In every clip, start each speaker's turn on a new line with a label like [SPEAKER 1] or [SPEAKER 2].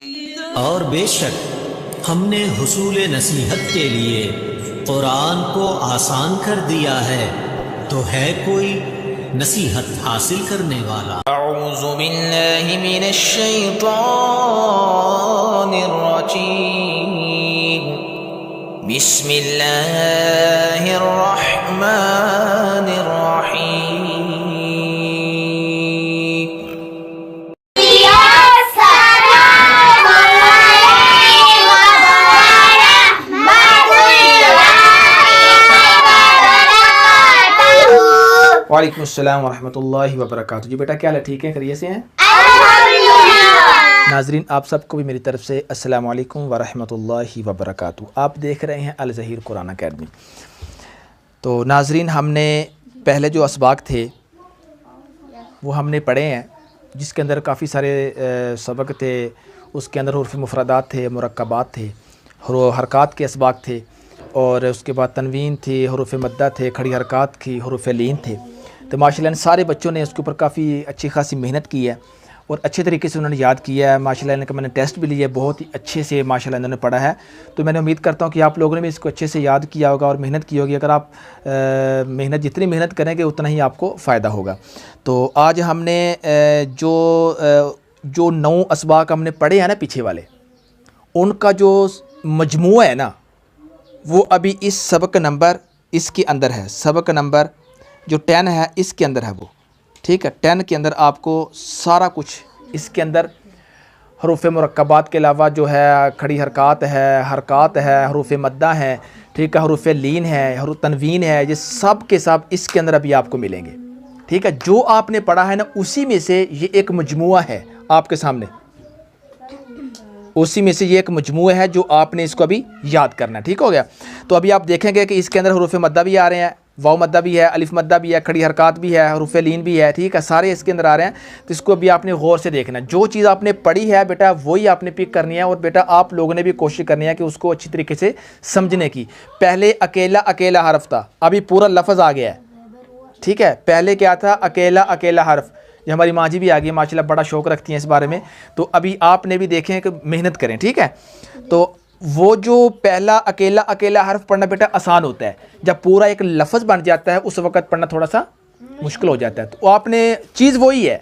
[SPEAKER 1] और बेशक हमने हुसूल नसीहत के लिए कुरान को आसान कर दिया है, तो है कोई नसीहत हासिल करने वाला।
[SPEAKER 2] अऊज़ु बिल्लाहि मिनश शैतानिर रजीम। बिस्मिल्लाहिर रहमानिर रहीम। वालेकुम अस्सलाम वरहमतुल्लाहि वबरकातुहू। जी बेटा क्या हाल है, ठीक है, खैरियत से हैं? नाजरीन आप सबको भी मेरी तरफ से अस्सलाम वालेकुम वरहमतुल्लाहि वबरकातुहू। आप देख रहे हैं अल ज़हीर कुरान अकेडमी। तो नाजरीन हमने पहले जो असबाक थे वो हमने पढ़े हैं, जिसके अंदर काफ़ी सारे सबक थे। उसके अंदर हुरूफ़ मुफ़रदात थे, मुरक्कबात थे, हरकात के असबाक थे, और उसके बाद तनवीन थी, हुरूफ़ मद्दा थे, खड़ी हरकात की, हुरूफ़ लीन थे। तो माशाल्लाह इन सारे बच्चों ने उसके ऊपर काफ़ी अच्छी खासी मेहनत की है और अच्छे तरीके से उन्होंने याद किया है। माशाल्लाह इनका मैंने टेस्ट भी लिया, बहुत ही अच्छे से माशाल्लाह इन्होंने पढ़ा है। तो मैंने उम्मीद करता हूँ कि आप लोगों ने भी इसको अच्छे से याद किया होगा और मेहनत की होगी। अगर आप जितनी मेहनत करेंगे उतना ही आपको फ़ायदा होगा। तो आज हमने जो 9 असबाक हमने पढ़े हैं ना पीछे वाले, उनका जो मजमूआ है ना, वो अभी इस सबक नंबर इसके अंदर है। सबक नंबर जो 10 है इसके अंदर है वो, ठीक है। 10 के अंदर आपको सारा कुछ इसके अंदर हरूफ़ मुरक्कबात के अलावा जो है खड़ी हरकात है, हरूफ़ मद्दा है, ठीक है, हरूफ़ लीन है, हरूफ़ तनवीन है, ये सब के सब इसके अंदर अभी आपको मिलेंगे, ठीक है। जो आपने पढ़ा है ना उसी में से ये एक मजमूआ है आपके सामने, उसी में से ये एक मजमूआ है जो आपने इसको अभी याद करना है, ठीक हो गया। तो अभी आप देखेंगे कि इसके अंदर हरूफ़ मद्दा भी आ रहे हैं, वाव मद्दा भी है, अलिफ मद्दा भी है, खड़ी हरकात भी है, हरूफ़ लीन भी है, ठीक है, सारे इसके अंदर आ रहे हैं। तो इसको अभी आपने गौर से देखना है। जो चीज़ आपने पढ़ी है बेटा वही आपने पिक करनी है, और बेटा आप लोगों ने भी कोशिश करनी है कि उसको अच्छी तरीके से समझने की। पहले अकेला अकेला हरफ था, अभी पूरा लफ्ज़ आ गया है, ठीक है। पहले क्या था, अकेला अकेला हरफ। ये हमारी माँ जी भी आ गई माशाल्लाह, बड़ा शौक़ रखती हैं इस बारे में। तो अभी आपने भी देखें कि मेहनत करें, ठीक है। तो वो जो पहला अकेला अकेला हर्फ पढ़ना बेटा आसान होता है, जब पूरा एक लफ्ज़ बन जाता है उस वक़्त पढ़ना थोड़ा सा मुश्किल हो जाता है। तो आपने चीज़ वही है,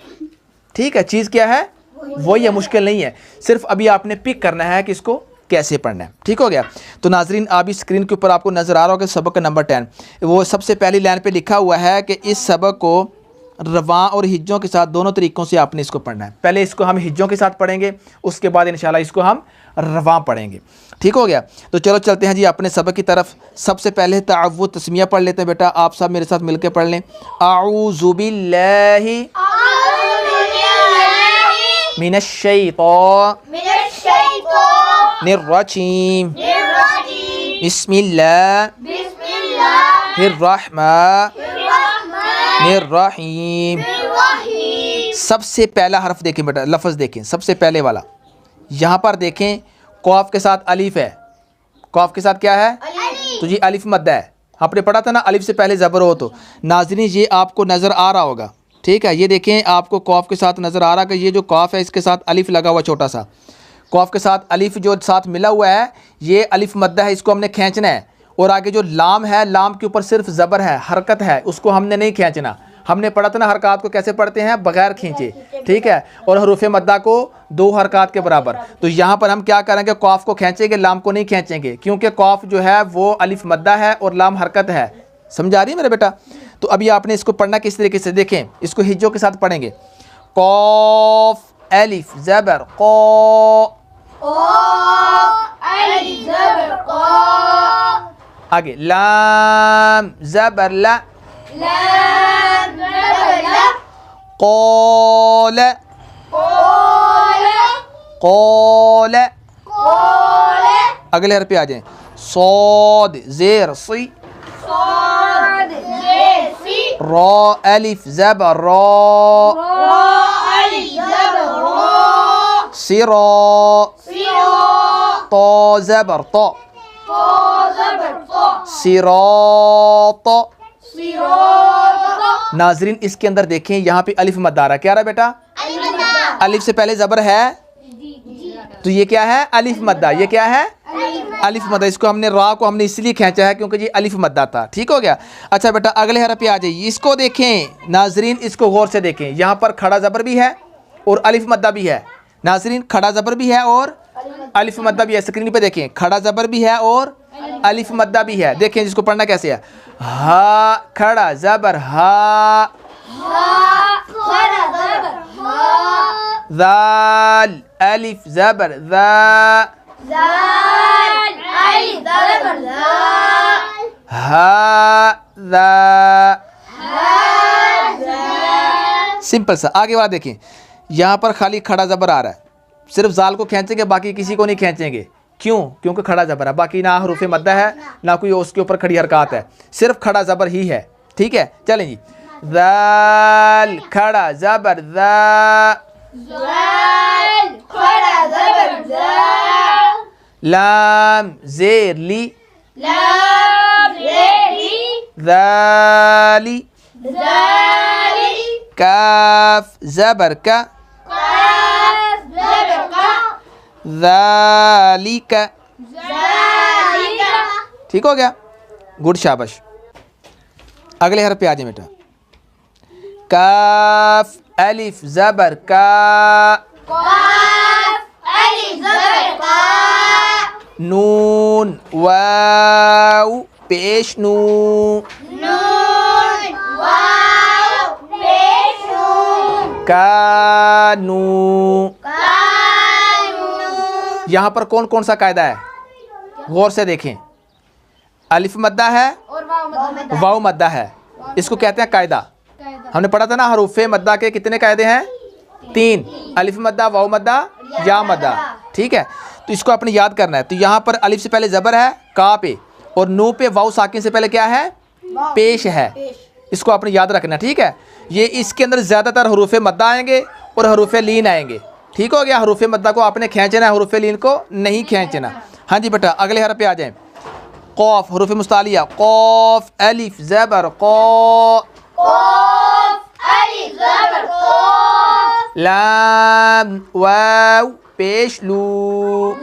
[SPEAKER 2] ठीक है, चीज़ क्या है वही है, मुश्किल नहीं है। सिर्फ अभी आपने पिक करना है कि इसको कैसे पढ़ना है, ठीक हो गया। तो नाजरीन आप इस स्क्रीन के ऊपर आपको नज़र आ रहा होगा सबक नंबर 10। वो सबसे पहली लाइन पे लिखा हुआ है कि इस सबक को रवां और हिज्जों के साथ दोनों तरीक़ों से आपने इसको पढ़ना है। पहले इसको हम हिज्जों के साथ पढ़ेंगे, उसके बाद इंशाल्लाह इसको हम रवां पढ़ेंगे, ठीक हो गया। तो चलो चलते हैं जी अपने सबक की तरफ। सबसे पहले तअव्वुज़ तस्मिया पढ़ लेते हैं बेटा, आप सब मेरे साथ मिलकर पढ़ लें। आऊज़ु बिल्लाहि मिनश शैतानिर रजीम। बिस्मिल्लाहिर रहमानिर रहीम। सबसे पहला हर्फ देखें बेटा, लफ्ज़ देखें, सबसे पहले वाला यहाँ पर देखें, कौफ के साथ अलिफ है। कौफ के साथ क्या है? तो जी अलिफ मद्दा है। आपने पढ़ा था ना अलिफ से पहले ज़बर हो। तो नाज़रीन ये आपको नज़र आ रहा होगा, ठीक है। ये देखें आपको कौफ के साथ नज़र आ रहा है कि ये जो कौफ है इसके साथ अलिफ लगा हुआ छोटा सा। कौफ के साथ अलिफ जो साथ मिला हुआ है ये अलिफ मद्दा है, इसको हमने खींचना है। और आगे जो लाम है, लाम के ऊपर सिर्फ ज़बर है, हरकत है, उसको हमने नहीं खींचना। हमने पढ़ा था ना हरकत को कैसे पढ़ते हैं, बगैर खींचे, ठीक है। और हरूफ़ मद्दा को 2 हरकत के बराबर। तो यहाँ पर हम क्या करेंगे, कौफ को खींचेंगे, लाम को नहीं खींचेंगे, क्योंकि कौफ जो है वो अलिफ मद्दा है और लाम हरकत है। समझ आ रही है मेरे बेटा? तो अभी आपने इसको पढ़ना किस तरीके से, देखें इसको हिज्जों के साथ पढ़ेंगे। कौफ अलिफ ज़बर कौ, आगे लाम ज़बर ला, क़ौल क़ौल। अगले हर पे आ जाएं, सौद ज़ेर सी, रॉ अलिफ ज़बर रॉ, सिरा तो ज़बर तो, सिरात। नाजरीन इसके अंदर देखें यहाँ पे अलिफ मद्दा आ रहा, क्या रहा बेटा? अलिफ से पहले ज़बर है, तो ये क्या है? अलिफ मद्दा। ये क्या है? अलिफ मद्दा। इसको हमने रा को हमने इसलिए खींचा है क्योंकि ये अलिफ मद्दा था। ठीक हो गया। अच्छा बेटा अगले हरफ पे आ जाइए। इसको देखें नाजरीन, इसको गौर से देखें। यहाँ पर खड़ा ज़बर भी है और अलिफ मद्दा भी है। नाजरीन खड़ा ज़बर भी है और अलिफ मद्दा भी है। स्क्रीन पे देखें, खड़ा ज़बर भी है और अलिफ मद्दा भी है। देखें जिसको पढ़ना कैसे है। हा खड़ा ज़बर हा, ज़ाल अलिफ ज़बर ज़ा, हा ज़ा। सिंपल सा। आगे वाला देखें, यहाँ पर खाली खड़ा ज़बर आ रहा है, सिर्फ ज़ाल को खींचेंगे, बाकी किसी को नहीं खींचेंगे। क्यों? क्योंकि खड़ा ज़बर है, बाकी ना हरूफ मद्दा है ना कोई उसके ऊपर खड़ी हरकत है, सिर्फ खड़ा ज़बर ही है। ठीक है, चलें जी। ज़ाल खड़ा ज़बर ज़ा, लाम ज़ेर ली, ज़ाली, काफ ज़बर का, ज़ालिका। ठीक हो गया, गुड शाबाश। अगले हरफ पे आ जाए बेटा। काफ अलिफ ज़बर का, नून वाव पेश नू, कानू। यहाँ पर कौन कौन सा कायदा है? गौर से देखें। अलिफ मद्दा है, वाव मद्दा है, इसको कहते हैं कायदा। हमने पढ़ा था ना हरूफे मद्दा के कितने कायदे हैं? 3। अलिफ मद्दा, वाव मद्दा, या मद्दा। ठीक है, तो इसको आपने याद करना है। तो यहाँ पर अलिफ से पहले ज़बर है का पे, और नू पे वाव साकिन से पहले क्या है? पेश है। इसको आपने याद रखना। ठीक है, ये इसके अंदर ज़्यादातर हरूफे मद्दा आएंगे और हरूफे लीन आएंगे। ठीक हो गया, हरूफे मद्दा को आपने खींचना है, हरूफे लीन को नहीं खींचना। हाँ जी बेटा अगले हरफ पे आ जाएं। कौफ हरूफ मुस्तालिया, कौफ अलिफ ज़बर कौ, लाम वाव पेश लू,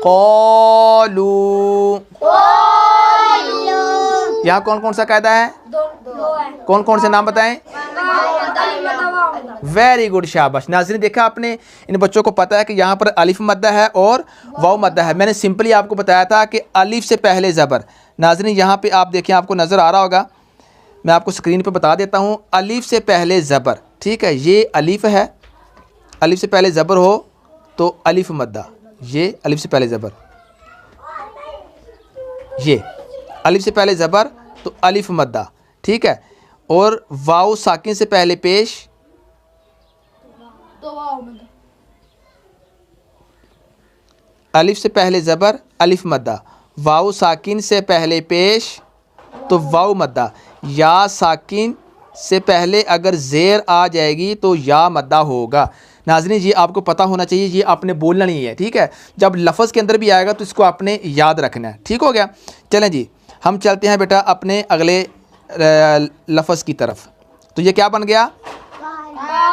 [SPEAKER 2] कौलू। यहाँ कौन कौन सा कायदा है? कौन कौन से नाम बताएं? वेरी गुड शाबाश। नाज़रीन देखा आपने, इन बच्चों को पता है कि यहाँ पर अलिफ मद्दा है और वाव मद्दा है। मैंने सिंपली आपको बताया था कि अलिफ से पहले ज़बर। नाज़रीन यहाँ पे आप देखें, आपको नज़र आ रहा होगा, मैं आपको स्क्रीन पे बता देता हूँ। अलिफ से पहले ज़बर, ठीक है, ये अलिफ है, अलिफ से पहले ज़बर हो तो अलिफ मद्दा। ये अलिफ से पहले ज़बर, ये अलिफ से पहले ज़बर तो अलिफ मद्दा। ठीक है, और वाव साकिन से पहले पेश अलिफ से पहले ज़बर अलिफ मद्दा, वाव साकिन से पहले पेश तो वाव मद्दा, या साकिन से पहले अगर ज़ेर आ जाएगी तो या मद्दा होगा। नाज़रीन ये आपको पता होना चाहिए, ये आपने बोलना नहीं है। ठीक है, जब लफ्ज़ के अंदर भी आएगा तो इसको आपने याद रखना है। ठीक हो गया, चलें जी हम चलते हैं बेटा अपने अगले लफ्ज़ की तरफ। तो ये क्या बन गया?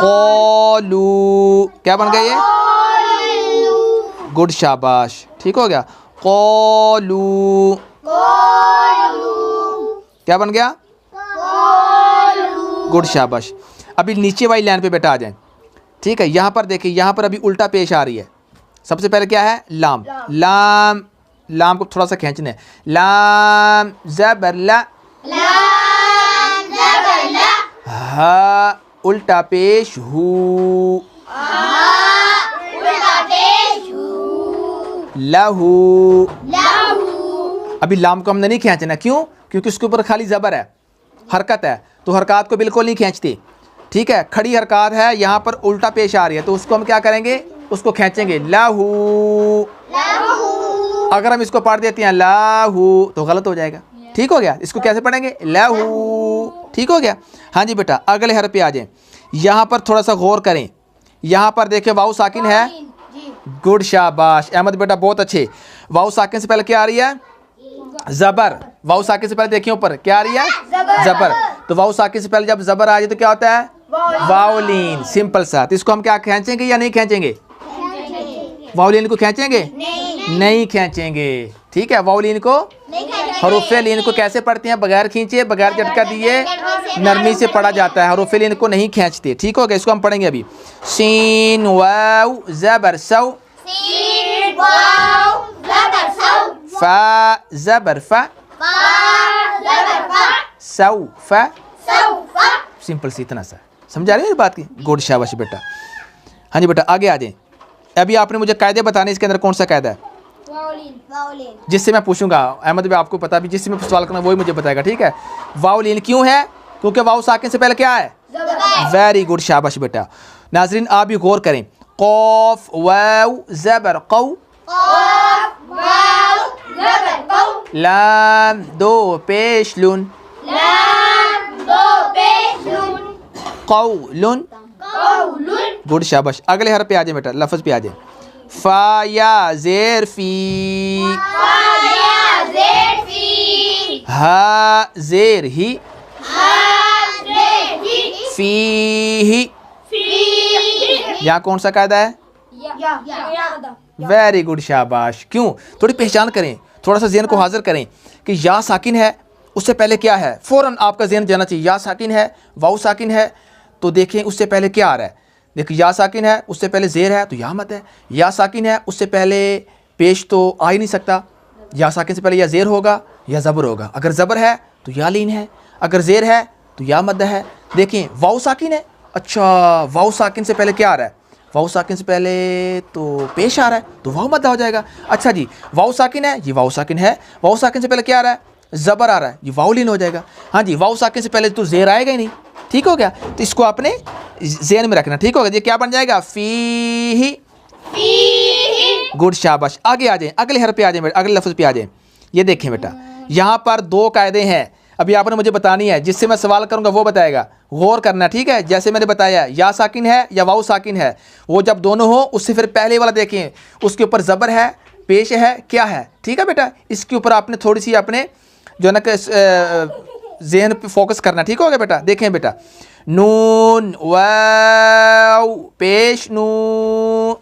[SPEAKER 2] कौलू। क्या बन गया ये? गुड शाबाश, ठीक हो गया। कौलू क्या बन गया? गुड शाबाश। अभी नीचे वाली लाइन पे बेटा आ जाएं। ठीक है, यहाँ पर देखिए, यहाँ पर अभी उल्टा पेश आ रही है। सबसे पहले क्या है? लाम। लाम, लाम को थोड़ा सा खींचना है। लाम ज़बर ला, हा उल्टा पेश हू, लहू। अभी लाम को हमने नहीं खींचना, क्यों? क्योंकि उसके ऊपर खाली ज़बर है, हरकत है, तो हरकत को बिल्कुल नहीं खींचती। ठीक है, खड़ी हरकत है, यहाँ पर उल्टा पेश आ रही है, तो उसको हम क्या करेंगे? उसको खींचेंगे। लाहू। अगर हम इसको पढ़ देते हैं लाहू तो गलत हो जाएगा। ठीक हो गया, इसको कैसे पढ़ेंगे? लाहू। ठीक हो गया। हाँ जी बेटा अगले हरफ पे आ जाएं। यहाँ पर थोड़ा सा गौर करें, यहाँ पर देखें वाव साकिन है। गुड शाबाश अहमद बेटा, बहुत अच्छे। वाव साकिन से पहले क्या आ रही है? ज़बर। वाव साकिन से पहले देखिए ऊपर क्या आ रही है? ज़बर। तो वाव साकिन से पहले जब ज़बर आ जाए तो क्या होता है? वाओलिन, सिंपल सा। तो इसको हम क्या खींचेंगे या नहीं खींचेंगे? वाओलिन को खींचेंगे? नहीं खींचेंगे। ठीक है, वाओलिन को हरूफे लीन को कैसे पढ़ते हैं? बगैर खींचे, बगैर झटका दिए, नरमी से पढ़ा जाता है। हरूफे लीन को नहीं खींचते। ठीक हो गया, इसको हम पढ़ेंगे अभी। सीन वाव ज़बर सौ, फा ज़बर फा, सौफा, सिंपल सी, इतना सा। समझा रहे हैं बात की? गुड, शाबाश बेटा। हाँ जी बेटा, आगे आ जाए। अभी आपने मुझे कायदे बताने, इसके अंदर कौन सा कायदा है जिससे मैं पूछूंगा? अहमद भाई आपको पता भी, जिससे मैं सवाल करना वही मुझे बताएगा। ठीक है, वाओलिन क्यों है? क्योंकि वाओ साकिन से पहले क्या है? वेरी गुड, शाबाश बेटा। नाजरीन आप भी गौर करें। कौफ वाव ज़बर कौ, लाम दो पेश लुन, कौलुन, गुड, शाबाश। अगले हर पे आ जाए बेटा, लफ्ज़ पे आ जाए। फा या ज़ेर फी, हा ज़ेर ही, फी ही। यहाँ कौन सा कायदा है? वेरी गुड, शाबाश। क्यों? थोड़ी पहचान करें, थोड़ा सा ज़हन को हाजिर करें कि या साकिन है, उससे पहले क्या है? फ़ौरन आपका ज़हन जाना चाहिए। या साकिन है, वाओ साकिन है, तो देखें उससे पहले क्या आ रहा है। देखिए, या साकिन है, उससे पहले ज़ेर है, तो या मत है। या साकिन है, उससे पहले पेश तो आ ही नहीं सकता। या साकिन से पहले या ज़ेर होगा या ज़बर होगा। अगर ज़बर है तो या लीन है, अगर ज़ेर है तो या मद है। देखें, वाओ साकिन है। अच्छा, वाओ साकिन से पहले क्या आ रहा है? वाओ साकिन से पहले तो पेश आ रहा है, तो वाओ मद हो जाएगा। अच्छा जी, वाओ साकिन है, ये वाओ साकिन है। वाओ साकिन से पहले क्या आ रहा है? ज़बर आ रहा है, ये वाओ लीन हो जाएगा। हाँ जी, वाओ साकिन से पहले तो ज़ेर आएगा ही नहीं। ठीक हो गया, तो इसको आपने ज़हन में रखना। ठीक हो गया, ये क्या बन जाएगा? फी। गुड, शाबाश। आगे आ जाए, अगले हर पे आ जाए, अगले लफ्ज़ पे आ जाए। ये देखें बेटा, यहाँ पर दो कायदे हैं, अभी आपने मुझे बतानी है। जिससे मैं सवाल करूँगा वो बताएगा, गौर करना। ठीक है, जैसे मैंने बताया, या साकिन है या वाओ साकिन है, वो जब दोनों हो, उससे फिर पहले वाला देखें, उसके ऊपर ज़बर है, पेश है, क्या है। ठीक है बेटा, इसके ऊपर आपने थोड़ी सी अपने जो ना ज़हन पे फोकस करना। ठीक हो गया बेटा? देखें बेटा, नून वाव पेश नून,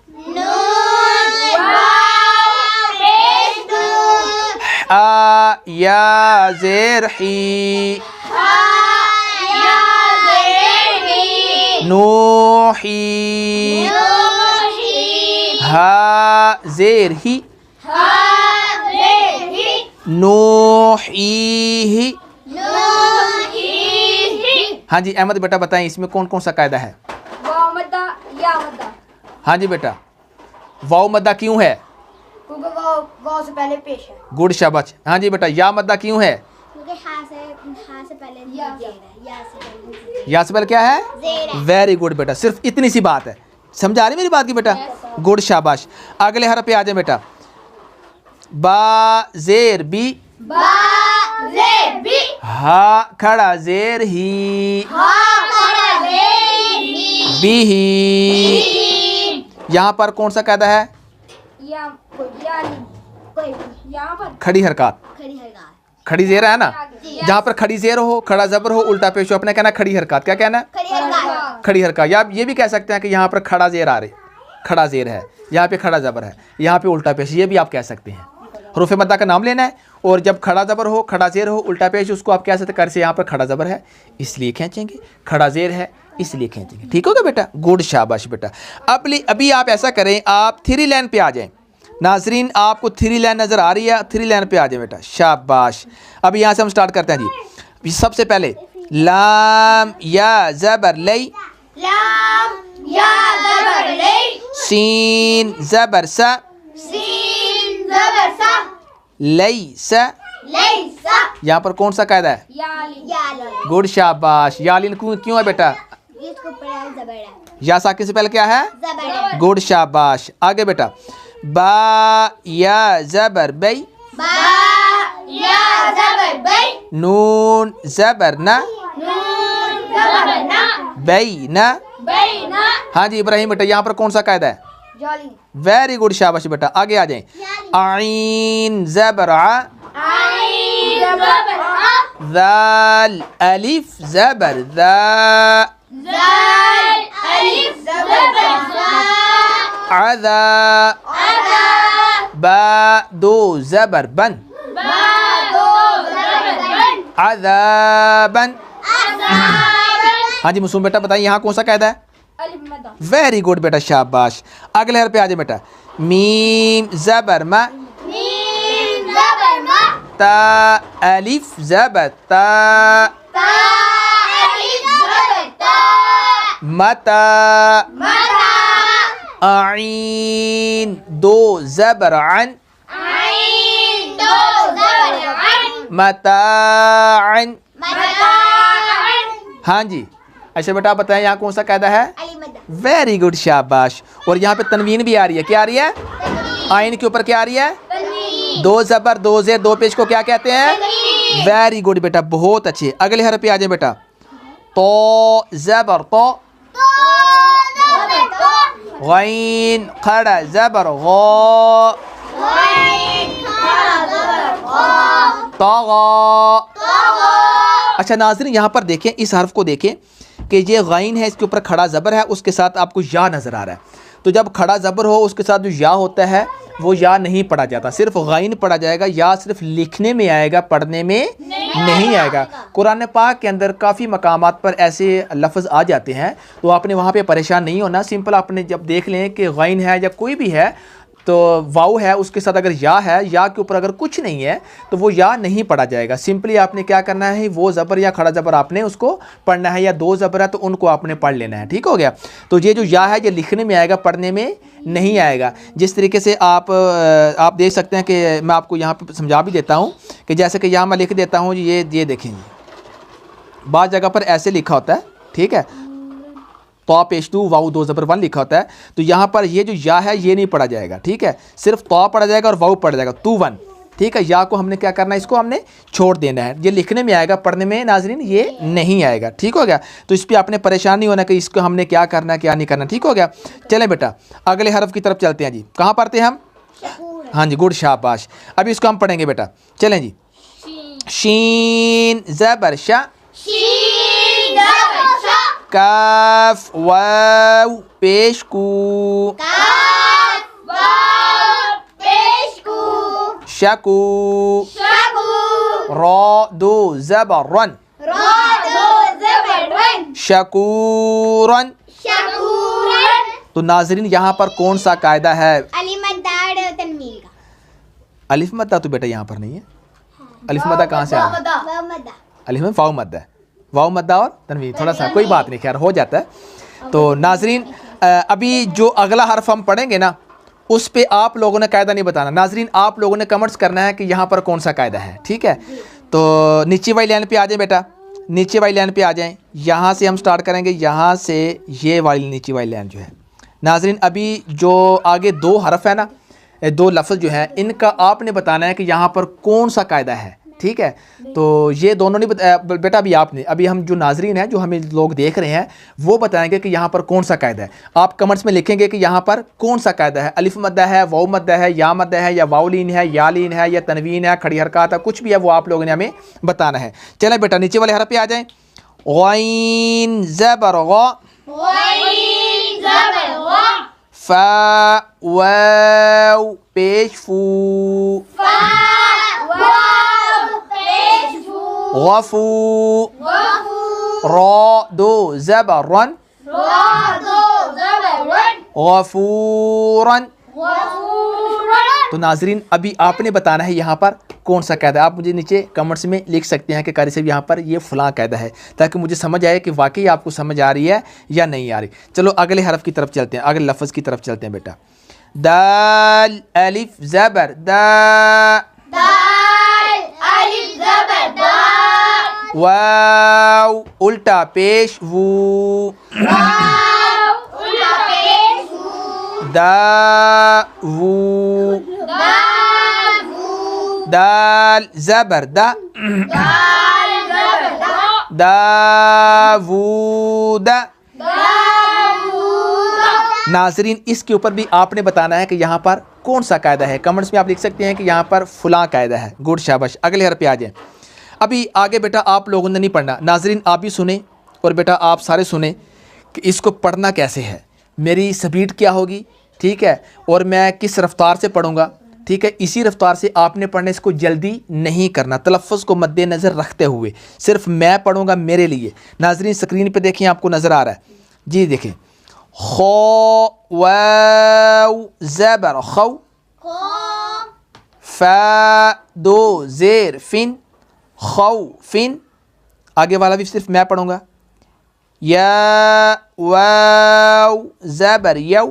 [SPEAKER 2] आ या ज़ेर ही, नूही, हा ज़ेर ही, नूही। हाँ जी अहमद बेटा बताएं, इसमें कौन कौन सा कायदा है?
[SPEAKER 3] वाव मद्दा या मद्दा।
[SPEAKER 2] हाँ जी बेटा, वाव मद्दा क्यों है?
[SPEAKER 3] क्योंकि वाव से पहले पेश है।
[SPEAKER 2] गुड, शाबाश। हाँ जी बेटा, या मद्दा क्यों है?
[SPEAKER 4] क्योंकि हा से पहले ज़ेर है,
[SPEAKER 2] या से पहले क्या है? वेरी गुड बेटा, सिर्फ इतनी सी बात है। समझ आ रही मेरी बात की बेटा? गुड, शाबाश। अगले हरफ पे आ जाए बेटा। बा ज़ेर बी, हा खड़ा ज़ेर ही, बी ही। यहाँ पर कौन सा कायदा है?
[SPEAKER 3] यहाँ पर
[SPEAKER 2] खड़ी हरकत, खड़ी ज़ेर है ना। जहाँ पर खड़ी ज़ेर हो, खड़ा ज़बर हो, उल्टा पेश हो, अपने कहना खड़ी हरकत। क्या कहना? खड़ी हरकत। या आप ये भी कह सकते हैं कि यहाँ पर खड़ा ज़ेर आ रही, खड़ा ज़ेर है, यहाँ पे खड़ा ज़बर है, यहाँ पे उल्टा पेश, ये भी आप कह सकते हैं। हरूफ मद्दा का नाम लेना है, और जब खड़ा ज़बर हो, खड़ा ज़ेर हो, उल्टा पेश, उसको आप कह सकते हैं कर से यहाँ पर खड़ा ज़बर है इसलिए खींचेंगे, खड़ा ज़ेर है इसलिए खींचेंगे। ठीक होगा बेटा? गुड, शाबाश बेटा। अभी आप ऐसा करें, आप 3 लाइन पे आ जाएं। नाजरीन आपको 3 लाइन नज़र आ रही है? 3 लाइन पे आ जाए बेटा, शाबाश। अभी यहाँ से हम स्टार्ट करते हैं जी। सबसे पहले लाम या ज़बर लई, सीन ज़बर सा, लई सा। यहाँ पर कौन सा कायदा है? गुड, शाबाश। यालिन क्यों है बेटा? या साकिन से पहले क्या है? गुड, शाबाश। आगे बेटा, बा या ज़बर बई, नून ज़बर ना, बई ना। हाँ जी इब्राहिम बेटा, यहाँ पर कौन सा कायदा है? वेरी गुड, शाबाश बेटा। आगे आ जाएं। आइन ज़बर आ, ज़ाल अलिफ ज़बर ज़ा, अज़ा बा दो ज़बर बन अज़ाबन। हाँ जी मासूम बेटा बताइए यहाँ कौन सा कायदा है?
[SPEAKER 3] अलिफ मद्दा
[SPEAKER 2] वेरी गुड बेटा शाबाश। अगले हर पे आ जाए बेटा। मीम ज़बर मा ता अलिफ ज़बर ता मता आइन दो ज़बर अन मताअन। हाँ जी अच्छा बेटा आप बताएं यहाँ कौन सा कायदा है? वेरी गुड शाबाश। और यहाँ पे तनवीन भी आ रही है, क्या आ रही है? आइन के ऊपर क्या आ रही है? दो ज़बर दो ज़ेर दो पेश को क्या कहते हैं? वेरी गुड बेटा बहुत अच्छे। अगले हर पे आ जाए बेटा। तो ज़बर तो गैन खड़ा ज़बर गो तगा। अच्छा नाज़रीन यहाँ पर देखें इस हर्फ को देखें कि ये गैन है, इसके ऊपर खड़ा ज़बर है, उसके साथ आपको या नज़र आ रहा है। तो जब खड़ा ज़बर हो उसके साथ जो या होता है वो या नहीं पढ़ा जाता, सिर्फ गैन पढ़ा जाएगा। या सिर्फ लिखने में आएगा, पढ़ने में नहीं आएगा। कुरान पाक के अंदर काफ़ी मकामात पर ऐसे लफ्ज़ आ जाते हैं, तो आपने वहाँ पे परेशान नहीं होना। सिंपल आपने जब देख लें कि गैन है या कोई भी है तो वाव है, उसके साथ अगर या है, या के ऊपर अगर कुछ नहीं है तो वो या नहीं पढ़ा जाएगा। सिंपली आपने क्या करना है, वो ज़बर या खड़ा ज़बर आपने उसको पढ़ना है, या दो ज़बर है तो उनको आपने पढ़ लेना है। ठीक हो गया। तो ये जो या है ये लिखने में आएगा, पढ़ने में नहीं आएगा। जिस तरीके से आप देख सकते हैं कि मैं आपको यहाँ पर समझा भी देता हूँ कि जैसे कि यहाँ मैं लिख देता हूँ ये देखेंगे, बाज़ जगह पर ऐसे लिखा होता है, ठीक है, तो पेश टू वाऊ दो ज़बर वन लिखा होता है। तो यहाँ पर ये जो या है ये नहीं पढ़ा जाएगा, ठीक है, सिर्फ तो पढ़ा जाएगा और वाऊ पढ़ा जाएगा तू वन। ठीक है, या को हमने क्या करना है, इसको हमने छोड़ देना है। ये लिखने में आएगा, पढ़ने में नाज़रीन ये नहीं आएगा। ठीक हो गया। तो इस पर आपने परेशान नहीं होना कि इसको हमने क्या करना है क्या नहीं करना। ठीक हो गया। चलें बेटा अगले हरफ की तरफ चलते हैं जी। कहाँ पढ़ते हैं हम? हाँ जी गुड शाबाश। अभी इसको हम पढ़ेंगे बेटा। चलें जी। शीन ज़बर शा काफ वाव पेश कू शकू रा दो ज़बर रन शकूरन। तो नाजरीन यहाँ पर कौन सा कायदा है? अलिफ मद्दा तो बेटा यहाँ पर नहीं है। अलिफ मद्दा कहाँ से आया? अलिफ में वाव मद्दा है, वाव मद्दा और तनवीन, थोड़ा सा कोई बात नहीं, खैर हो जाता है। तो नाजरीन अभी जो अगला हर्फ हम पढ़ेंगे ना उस पे आप लोगों ने कायदा नहीं बताना। नाजरीन आप लोगों ने कमेंट्स करना है कि यहाँ पर कौन सा कायदा है। ठीक है, तो नीचे वाली लाइन पे आ जाए बेटा, नीचे वाली लाइन पे आ जाएं। यहाँ से हम स्टार्ट करेंगे, यहाँ से ये वाली नीचे वाली लाइन जो है। नाजरीन अभी जो आगे दो हर्फ है ना, दो लफ्ज़ जो हैं, इनका आपने बताना है कि यहाँ पर कौन सा कायदा है। ठीक है, तो ये दोनों नहीं बताया बेटा, अभी हम जो नाजरीन हैं, जो हमें लोग देख रहे हैं, वो बताएंगे कि यहाँ पर कौन सा कायदा है। आप कमेंट्स में लिखेंगे कि यहाँ पर कौन सा कायदा है। अलिफ मद्दा है, वाव मद्दा है, या मद्दा है, या वाउलीन है, या लीन है, या तनवीन है, खड़ी हरकत है, कुछ भी है वो आप लोगों ने हमें बताना है। चलें बेटा नीचे वाले हरफ पे आ जाएं। गैन ज़बर ग फा वाव पेश फू गफू रा दो ज़बर रन गफूरन। तो नाजरीन अभी आपने बताना है यहाँ पर कौन सा कायदा। आप मुझे नीचे कमेंट्स में लिख सकते हैं कि कारी साहब यहाँ पर ये फ़लाँ कायदा है, ताकि मुझे समझ आए कि वाकई आपको समझ आ रही है या नहीं आ रही। चलो अगले हरफ की तरफ चलते हैं, अगले लफ्ज़ की तरफ चलते हैं बेटा। दाल अलिफ ज़बर दा वाव उल्टा पेश वू दा वू दाल ज़बर दा दावूदा। नाजरीन इसके ऊपर भी आपने बताना है कि यहाँ पर कौन सा कायदा है। कमेंट्स में आप लिख सकते हैं कि यहाँ पर फलां कायदा है। गुड शाबाश। अगले हरफ पे आ जाए। अभी आगे बेटा आप लोगों ने नहीं पढ़ना, नाजरीन आप भी सुने और बेटा आप सारे सुने कि इसको पढ़ना कैसे है, मेरी स्पीड क्या होगी, ठीक है, और मैं किस रफ्तार से पढ़ूंगा, ठीक है। इसी रफ्तार से आपने पढ़ने, इसको जल्दी नहीं करना, तलफ़्फ़ुज़ को मद्देनज़र रखते हुए सिर्फ मैं पढ़ूंगा मेरे लिए। नाज़रीन स्क्रीन पे देखें, आपको नज़र आ रहा है जी, देखें, खौ वाव ज़बर खौ, फा दो ज़ेर फिन खौ फिन, आगे वाला भी सिर्फ मैं पढ़ूंगा, या वाव ज़बर यौ,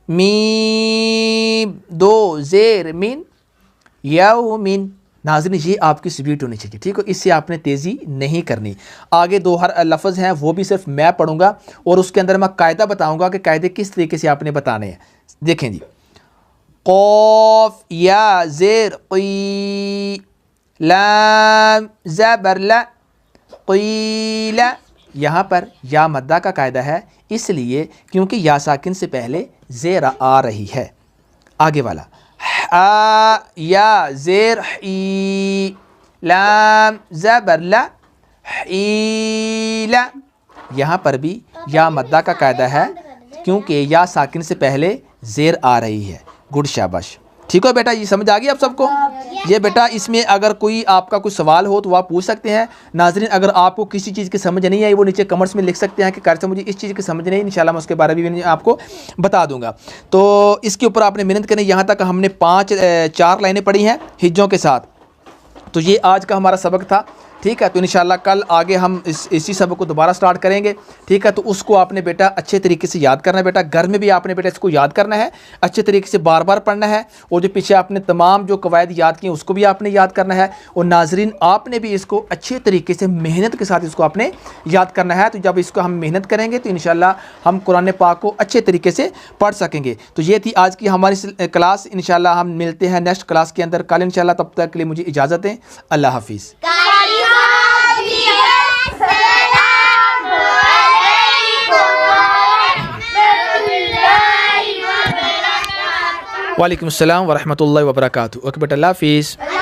[SPEAKER 2] मीम दो ज़ेर मिन यौमिन। नाज़रीन ये आपकी स्पीड होनी चाहिए, ठीक है, इससे आपने तेज़ी नहीं करनी। आगे दो हर लफ्ज़ हैं वो भी सिर्फ मैं पढ़ूंगा और उसके अंदर मैं कायदा बताऊंगा कि कायदे किस तरीके से आपने बताने हैं। देखें जी, क़ाफ़ या ज़ेर क़ी, लाम ज़बर ला क़ीला। यहाँ पर या मद्दा का कायदा है इसलिए क्योंकि या साकिन से पहले ज़ेर आ रही है। आगे वाला आ या ज़ेर ई, लाम ज़बर ला हीला। यहाँ पर भी या मद्दा का कायदा है क्योंकि या साकिन से पहले ज़ेर आ रही है। गुड, शाबाश, ठीक है बेटा, ये समझ आ गई आप सबको। ये बेटा इसमें अगर कोई आपका कुछ सवाल हो तो आप पूछ सकते हैं। नाज़रीन अगर आपको किसी चीज़ की समझ नहीं आई वो नीचे कमेंट्स में लिख सकते हैं कि कार से मुझे इस चीज़ की समझ नहीं, इंशाल्लाह मैं उसके बारे में भी आपको बता दूंगा। तो इसके ऊपर आपने मेहनत करनी। यहाँ तक हमने 4 लाइनें पढ़ी हैं हिज्जों के साथ। तो ये आज का हमारा सबक था, ठीक है। तो इंशाल्लाह कल आगे हम इसी सबक को दोबारा स्टार्ट करेंगे, ठीक है। तो उसको आपने बेटा अच्छे तरीके से याद करना है। बेटा घर में भी आपने बेटा इसको याद करना है, अच्छे तरीके से बार बार पढ़ना है, और जो पीछे आपने तमाम जो कवायद याद किए उसको भी आपने याद करना है। और नाजरीन आपने भी इसको अच्छे तरीके से मेहनत के साथ इसको आपने याद करना है। तो जब इसको हम मेहनत करेंगे तो इंशाल्लाह हम कुरान पाक को अच्छे तरीके से पढ़ सकेंगे। तो ये थी आज की हमारी क्लास। इंशाल्लाह हम मिलते हैं नेक्स्ट क्लास के अंदर कल इंशाल्लाह। तब तक के लिए मुझे इजाज़त दें। अल्लाह हाफिज़। वालेकुम अस्सलाम वरहमतुल्लाहि वबरकातुहू। ओके बेटा, अल्लाह हाफिज़।